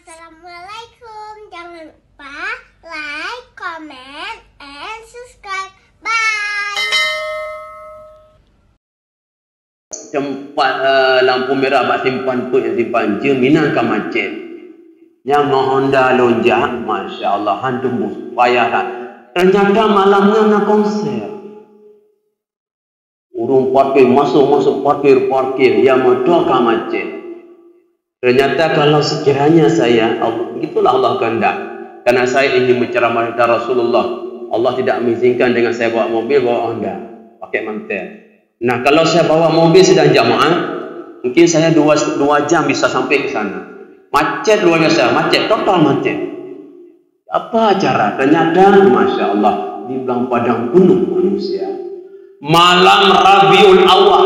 Assalamualaikum. Jangan lupa like, comment, and subscribe. Bye. Tempat lampu merah bak simpan tu yang simpan je minang ke macet. Yang Honda lonjak, Masya Allah, hantu bus, payah tak. Ternyata malamnya nak konser. Urung parkir, masuk parkir, yang motor ke macet. Ternyata kalau sekiranya saya, begitulah Allah kehendak. Karena saya ingin menceramah Rasulullah. Allah tidak mengizinkan dengan saya bawa mobil, bawa Honda, pakai mantel. Nah, kalau saya bawa mobil sedang jamaah, mungkin saya 2 jam bisa sampai ke sana. Macet luar biasa, macet, total macet. Apa cara? Ternyata, Masya Allah, di belakang padang penuh manusia. Malam Rabiul Awal,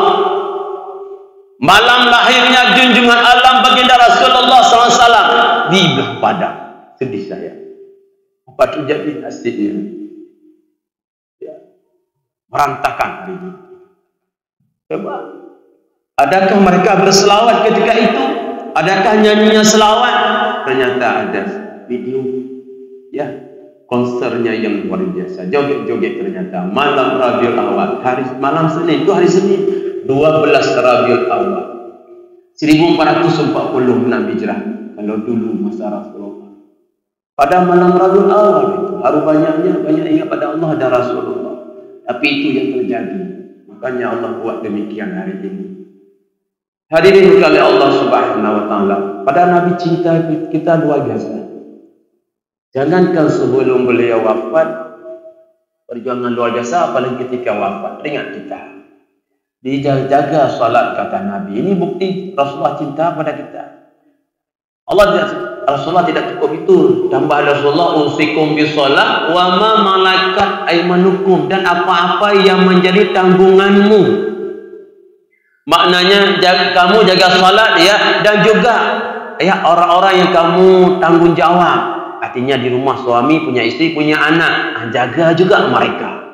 malam lahirnya junjungan alam baginda Rasulullah SAW di belakang padang. Sedih saya. Apa terjadi nasibnya? Ya. Berantakan hari ini. Coba, adakah mereka berselawat ketika itu? Adakah nyanyinya selawat? Ternyata ada video, ya, konsernya yang luar biasa, joget-joget. Ternyata malam Rabiul Awal, malam Senin, itu hari Senin, 12 Rabiul Awal 1446 Hijrah. Kalau dulu masa Rasulullah, pada malam Rabiul Awal itu haru banyak ingat pada Allah dan Rasulullah. Tapi itu yang terjadi. Makanya Allah buat demikian hari ini. Hadirin oleh Allah Subhanahu wa taala. Pada Nabi cinta kita luar biasa. Jangankan sebelum beliau wafat, perjuangan luar biasa, apalagi ketika wafat. Ingat kita. Dijaga salat kata Nabi. Ini bukti Rasulullah cinta pada kita. Rasulullah tidak cukup itu. Tambah Rasulullah usikum bisalah wa ma malakat aimanukum, dan apa-apa yang menjadi tanggunganmu. Maknanya kamu jaga salat, ya, dan juga ya orang-orang yang kamu tanggung jawab. Artinya di rumah suami, punya istri, punya anak, jaga juga mereka.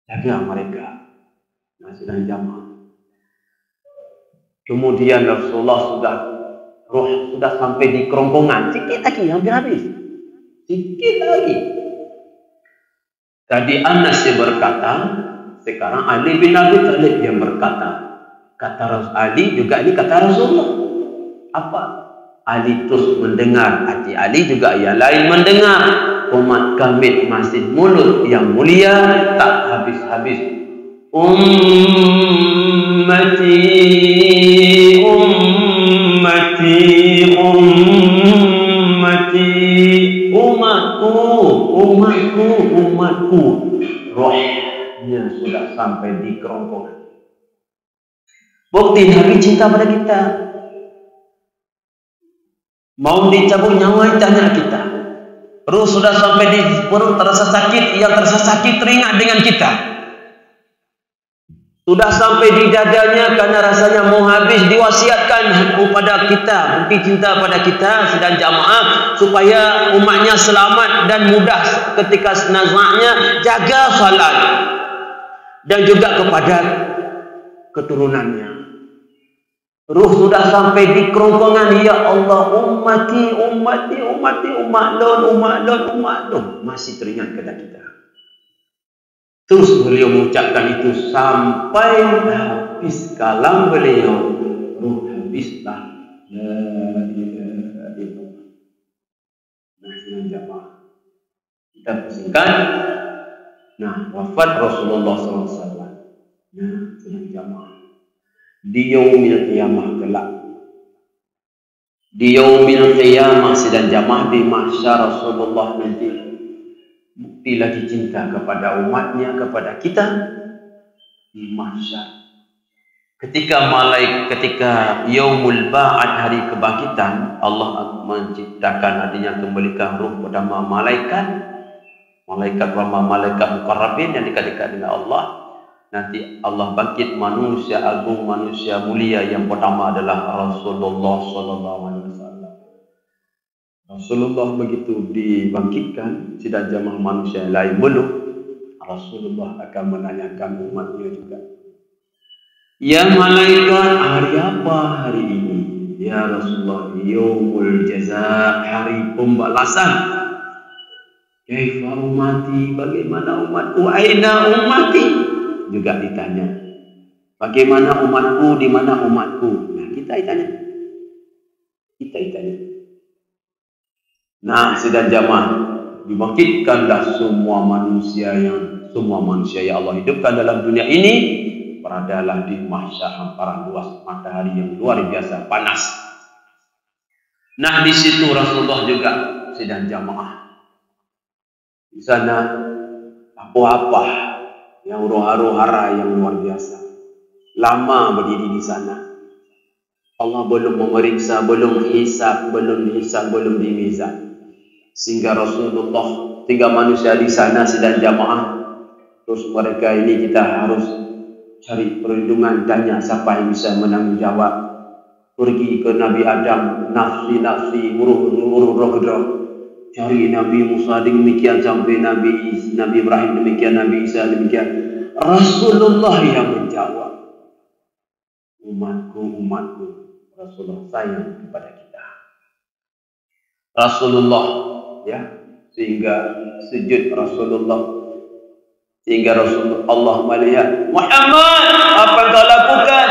Jaga mereka. Nah, sedang jamaah. Kemudian Rasulullah sudah sampai di kerongkongan. Sikit lagi, hampir habis. Sikit lagi. Tadi Anas yang berkata, sekarang Ali bin Abi Thalib yang berkata. Kata Ali juga ini kata Rasulullah. Apa? Ali terus mendengar. Hati Ali juga yang lain mendengar. Umat kami masih mulut yang mulia tak habis-habis. Ummati, ummati, ummati, umatku, umatku, umatku. Rohnya sudah sampai di kerongkongan. Bukti Nabi cinta pada kita. Mau dicabut nyawa, tanya kita. Ruh sudah sampai di perut, terasa sakit. Yang terasa sakit teringat dengan kita. Sudah sampai di dadanya karena rasanya mau habis, diwasiatkan kepada kita, bukti cinta pada kita sedang jamaah, supaya umatnya selamat dan mudah ketika nazaknya, jaga salat dan juga kepada keturunannya. Ruh sudah sampai di kerongkongan, ya Allah, ummati, ummati, ummati, umat lon, umat lon, umat lon. Masih teringat kepada kita. Terus beliau mengucapkan itu sampai habis kalam beliau. Ruh habislah. La ilaha illallah. Nah, jamaah. Kita pusingkan. Nah, wafat Rasulullah SAW. Nah, sedang jamaah. Di yaumil qiyamah kelak. Di yaumil qiyamah sedang jamaah di mahsyar Rasulullah nanti. Bukti lagi cinta kepada umatnya, kepada kita di mahsyar. Ketika yaumul ba'ad, hari kebangkitan, Allah menciptakan, adanya kembalikan ruh pertama malaikat muqarrabin yang dekat-dekat dengan Allah. Nanti Allah bangkit manusia agung, manusia mulia, yang pertama adalah Rasulullah SAW. Rasulullah begitu dibangkitkan, sidang jamaah manusia lain belum, Rasulullah akan menanyakan umatnya juga, ya malaikat, hari apa hari ini? Ya Rasulullah, yaumul jaza, hari pembalasan. Kaifa ummati, bagaimana umatku? Aina ummati? Juga ditanya. Bagaimana umatku, di mana umatku? Nah, kita ditanya. Nah, sedang jamaah, dibangkitkanlah semua manusia yang Allah hidupkan dalam dunia ini, beradalah di mahsyar hamparan luas matahari yang luar biasa panas. Nah, di situ Rasulullah juga sedang jamaah. Di sana apa-apa yang huru-hara yang luar biasa. Lama berdiri di sana. Allah belum memeriksa, belum hisab, belum dimizan. Sehingga manusia di sana sedang jamaah. Terus mereka ini kita harus cari perlindungan, tanya siapa yang bisa menanggung jawab. Pergi ke Nabi Adam, nafsi, uruh, cari Nabi Musa demikian, sampai Nabi Ibrahim demikian, Nabi Isa demikian. Rasulullah yang menjawab. Umatku, Rasulullah sayang kepada kita. Rasulullah, ya, sehingga sujud Rasulullah. Sehingga Rasulullah Allah melihat, Muhammad, apa yang kau lakukan?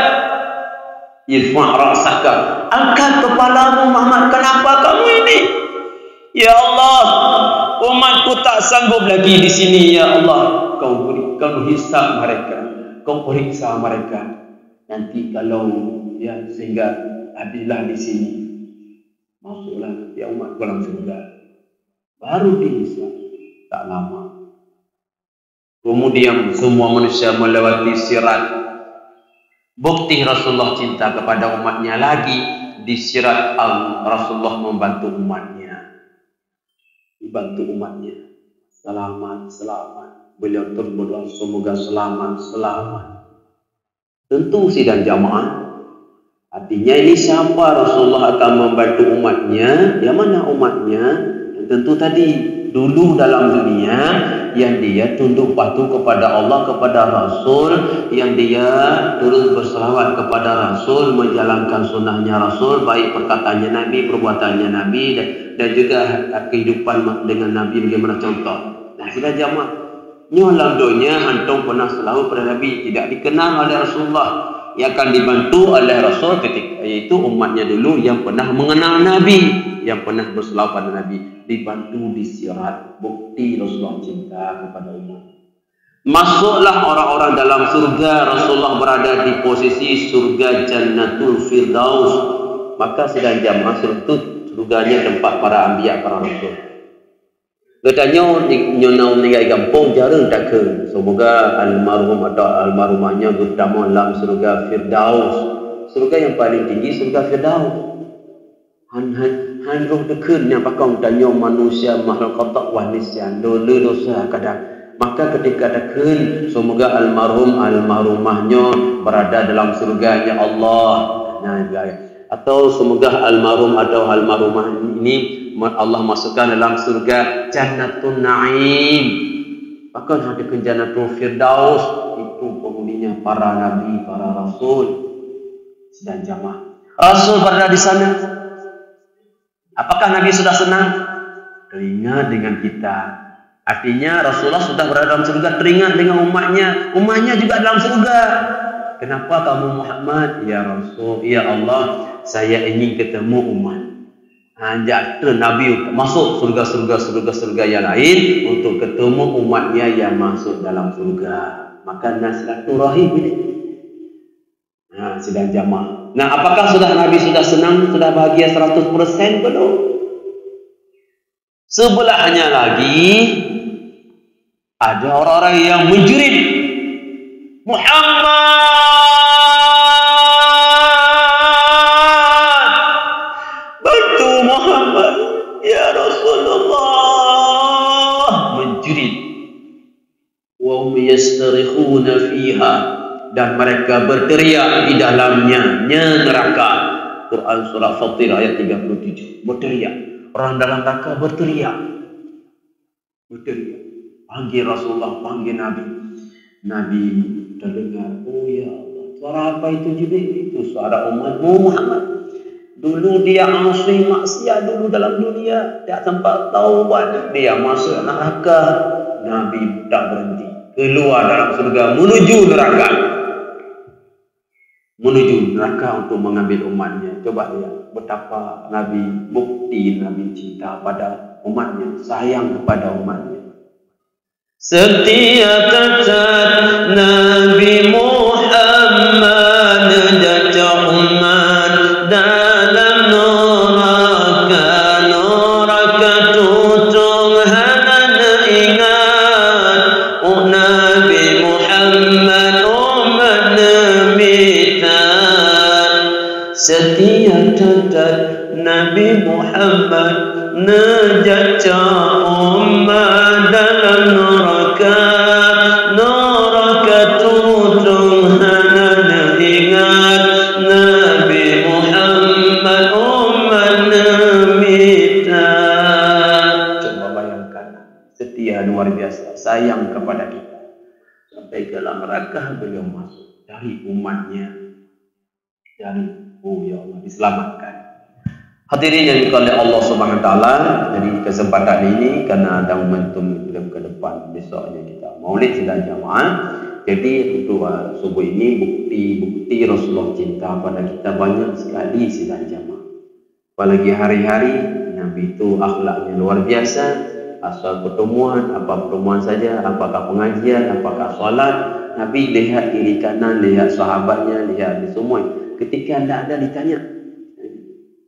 Irfa' ra'saka, angkat kepalamu Muhammad, kenapa kamu ini? Ya Allah, umatku tak sanggup lagi di sini, ya Allah. Kau hisab mereka, kau periksa mereka. Nanti kalau ya sehingga adillah di sini, masuklah ya umat dalam surga. Baru dihisab, tak lama. Kemudian semua manusia melewati sirat. Bukti Rasulullah cinta kepada umatnya lagi, di sirat Rasulullah membantu umatnya. Dibantu umatnya. Selamat. Beliau terus berdoa semoga selamat. Tentu sidang jamaah. Artinya ini siapa Rasulullah akan membantu umatnya? Yang mana umatnya? Yang tentu tadi dulu dalam dunia yang dia tunduk patuh kepada Allah, kepada Rasul, yang dia terus berselawat kepada Rasul, menjalankan sunnahnya Rasul, baik perkataannya Nabi, perbuatannya Nabi, dan juga kehidupan dengan Nabi bagaimana contoh. Nah, sudah jamaah. Dalam dunia antum pernah selawat pada Nabi, tidak dikenal oleh Rasulullah, yang akan dibantu oleh Rasul ketika yaitu umatnya dulu yang pernah mengenal Nabi, yang pernah berselawat pada Nabi, dibantu di sirat. Bukti Rasulullah cinta kepada umat. Masuklah orang-orang dalam surga. Rasulullah berada di posisi surga Jannatul Firdaus. Maka sedang jamaah surganya tempat para anbiya, para rasul. Katanya nyonau meninggal kampung jarang tak ke. Semoga almarhum atau almarhumahnya bertemu dalam surga Firdaus. Surga yang paling tinggi, surga Firdaus. Han roh dekun yang pakang tanya manusia makhluk kotak wanisian dosa kadang. Maka ketika dekun, semoga almarhumahnya berada dalam surganya Allah. Nah, atau semoga almarhum atau almarhumah ini Allah masukkan dalam surga Jannatul Naim. Bahkan ada ke Jannatul Firdaus, itu penghuninya para nabi, para rasul. Sedang jamaah. Rasul berada di sana. Apakah Nabi sudah senang? Teringat dengan kita. Artinya Rasulullah sudah berada dalam surga, teringat dengan umatnya. Umatnya juga dalam surga. Kenapa kamu Muhammad? Ya Rasul, ya Allah, saya ingin ketemu umat. Ajak Nabi masuk surga yang lain untuk ketemu umatnya yang masuk dalam surga. Maka silaturahim ini. Nah, sedang jamaah. Nah, apakah Nabi sudah senang, sudah bahagia 100% belum? Sebelahnya lagi ada orang-orang yang menjerit, Muhammad, bantu Muhammad, ya Rasulullah, menjerit. Wa hum yastarikhuna fiha, dan mereka berteriak di dalamnya, neraka. Quran surah Fatir ayat 37. Berteriak. Orang dalam neraka berteriak. Panggil Rasulullah, panggil Nabi. Nabi terdengar, oh ya Allah, suara apa itu Jibril? Itu suara umatmu Muhammad. Dulu dia asli maksiat dulu dalam dunia, dia tempat taubat, dia masuk neraka. Nabi tak berhenti, keluar dalam surga menuju neraka. Menuju neraka untuk mengambil umatnya. Coba lihat betapa Nabi, bukti Nabi cinta pada umatnya, sayang kepada umatnya. Setiap tetap Nabi Muhammad jaga umat dalam neraka tutung hanan ingat. Oh Nabi Muhammad umat nemita. Setiap tetap Nabi Muhammad najaja umat dalam neraka tutung hanan ingat. Nabi Muhammad umat nemita. Coba bayangkan, setia luar biasa, sayang kepada kita, sampai ke dalam neraka beliau masuk dari umatnya, dari ya Allah diselamatkan. Hadirin yang dimuliakan oleh Allah Subhanahu wa taala, jadi kesempatan ini karena ada momentum ke depan besoknya kita Maulid sidang jamaah. Jadi untuk subuh ini bukti Rasulullah cinta pada kita banyak sekali sidang jamaah. Apalagi hari-hari Nabi itu akhlaknya luar biasa. Asal pertemuan, apa pertemuan saja, apakah pengajian, apakah solat, Nabi lihat kiri kanan, lihat sahabatnya, lihat di semua. Ketika tidak ada ditanya,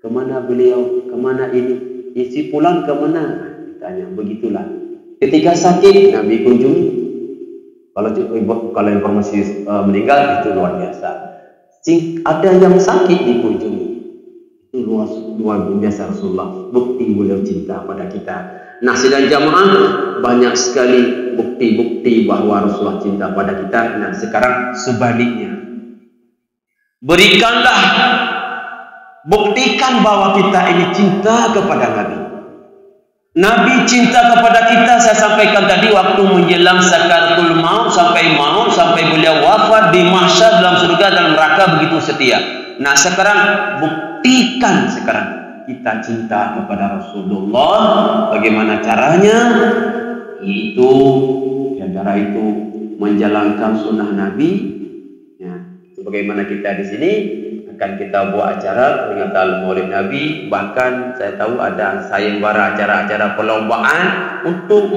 kemana beliau, kemana ini, isi pulang kemana, ditanya, begitulah. Ketika sakit, Nabi kunjungi. Kalau informasi meninggal, itu luar biasa. Ada yang sakit dikunjungi, itu luar biasa Rasulullah. Bukti beliau cinta pada kita. Nah, sidang jamaah banyak sekali bukti-bukti bahwa Rasulullah cinta pada kita. Nah, sekarang sebaliknya, berikanlah, buktikan bahwa kita ini cinta kepada Nabi. Nabi cinta kepada kita. Saya sampaikan tadi waktu menjelang sakaratul maut, sampai beliau wafat di mahsyar, dalam surga, dalam neraka, begitu setia. Nah, sekarang buktikan sekarang kita cinta kepada Rasulullah. Bagaimana caranya? Yaitu cara itu menjalankan sunnah Nabi. Ya, sebagaimana kita di sini akan kita buat acara peringatan Maulid Nabi. Bahkan saya tahu ada sayembara acara-acara perlombaan untuk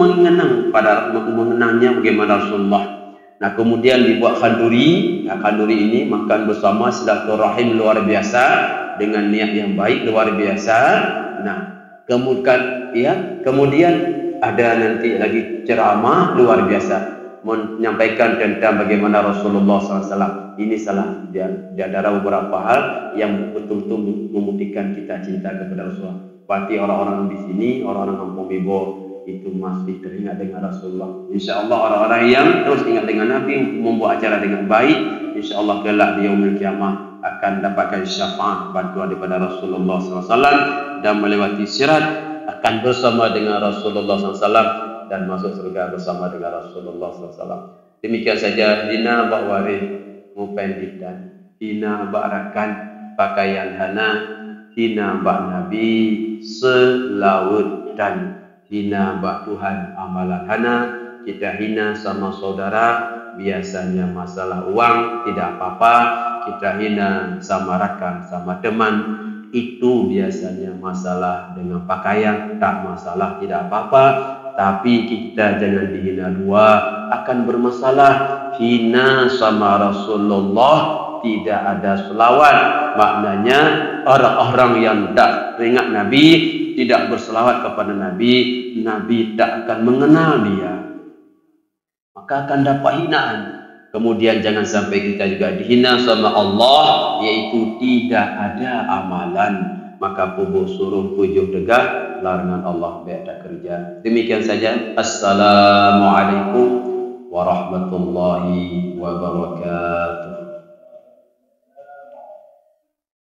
mengenangnya bagaimana Rasulullah. Nah, kemudian dibuat khanduri. Nah, khanduri ini makan bersama, silaturahim luar biasa, dengan niat yang baik luar biasa. Nah, kemudian ada nanti lagi ceramah luar biasa, menyampaikan tentang bagaimana Rasulullah SAW. Ini salah di antara beberapa hal yang betul-betul membuktikan kita cinta kepada Rasulullah. Berarti orang-orang di sini, orang-orang kampung Bibo itu masih teringat dengan Rasulullah. Insya Allah orang-orang yang terus ingat dengan Nabi, membuat acara dengan baik, insya Allah kelak di yaumil kiamah akan dapatkan syafaat bantuan daripada Rasulullah SAW dan melewati sirat, akan bersama dengan Rasulullah SAW dan masuk surga bersama dengan Rasulullah SAW. Demikian saja. Dina bak waris mupendidan, dina bak rakan pakaian hana, dina bak Nabi selawat dan hina bak Tuhan amalan hana. Kita hina sama saudara, biasanya masalah uang tidak apa-apa. Kita hina sama rakan, sama teman, itu biasanya masalah dengan pakaian, tak masalah, tidak apa-apa. Tapi kita jangan dihina dua, akan bermasalah. Hina sama Rasulullah, tidak ada selawat, maknanya orang-orang yang tak ingat Nabi, tidak berselawat kepada Nabi, Nabi tak akan mengenal dia, maka akan dapat hinaan. Kemudian jangan sampai kita juga dihina sama Allah, yaitu tidak ada amalan, maka pubuh suruh tujuh tegak, larangan Allah biar tak kerja. Demikian saja. Assalamualaikum warahmatullahi wabarakatuh.